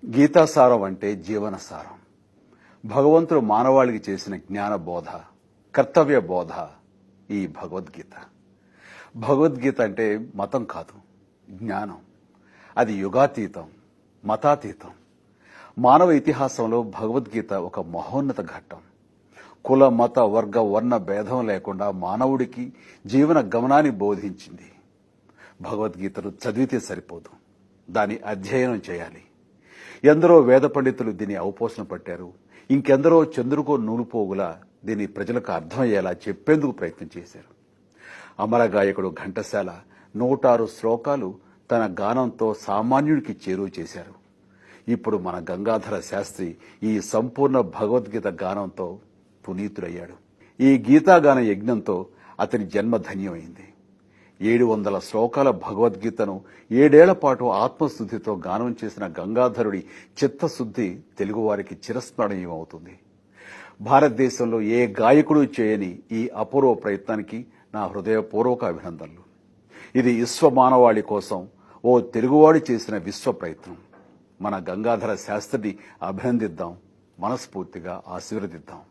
గీతాసారం అంటే జీవనసారం. భగవంతుడు మానవాళికి చేసిన జ్ఞాన బోధ, కర్తవ్య బోధ ఈ భగవద్గీత. భగవద్గీత అంటే మతం కాదు, జ్ఞానం. అది యుగాతీతం, మతాతీతం. మానవ ఇతిహాసంలో భగవద్గీత ఒక మహోన్నత ఘట్టం. కుల, మత, వర్గ, వర్ణ భేదం లేకుండా మానవుడికి జీవన గమనాన్ని బోధించింది. భగవద్గీతను చదివితే సరిపోదు, దాని అధ్యయనం చేయాలి. ఎందరో వేద పండితులు దీన్ని అవపోసన పట్టారు. ఇంకెందరో చంద్రుకో నూలుపోగులా దీన్ని ప్రజలకు అర్థమయ్యేలా చెప్పేందుకు ప్రయత్నం చేశారు. అమరగాయకుడు ఘంటసాల 106 శ్లోకాలు తన గానంతో సామాన్యుడికి చేరువ చేశారు. ఇప్పుడు మన గంగాధర శాస్త్రి ఈ సంపూర్ణ భగవద్గీత గానంతో పునీతుడయ్యాడు. ఈ గీతాగాన యజ్ఞంతో అతని జన్మ ధన్యమైంది. 700 శ్లోకాల భగవద్గీతను 7 ఏళ్ల పాటు ఆత్మశుద్ధితో గానం చేసిన గంగాధరుడి చిత్తశుద్ధి తెలుగువారికి చిరస్మరణీయమవుతుంది. భారతదేశంలో ఏ గాయకుడు చేయని ఈ అపూర్వ ప్రయత్నానికి నా హృదయపూర్వక అభినందనలు. ఇది విశ్వ మానవాళి కోసం ఓ తెలుగువాడు చేసిన విశ్వ ప్రయత్నం. మన గంగాధర శాస్త్రిని అభినందిద్దాం, మనస్ఫూర్తిగా ఆశీర్వదిద్దాం.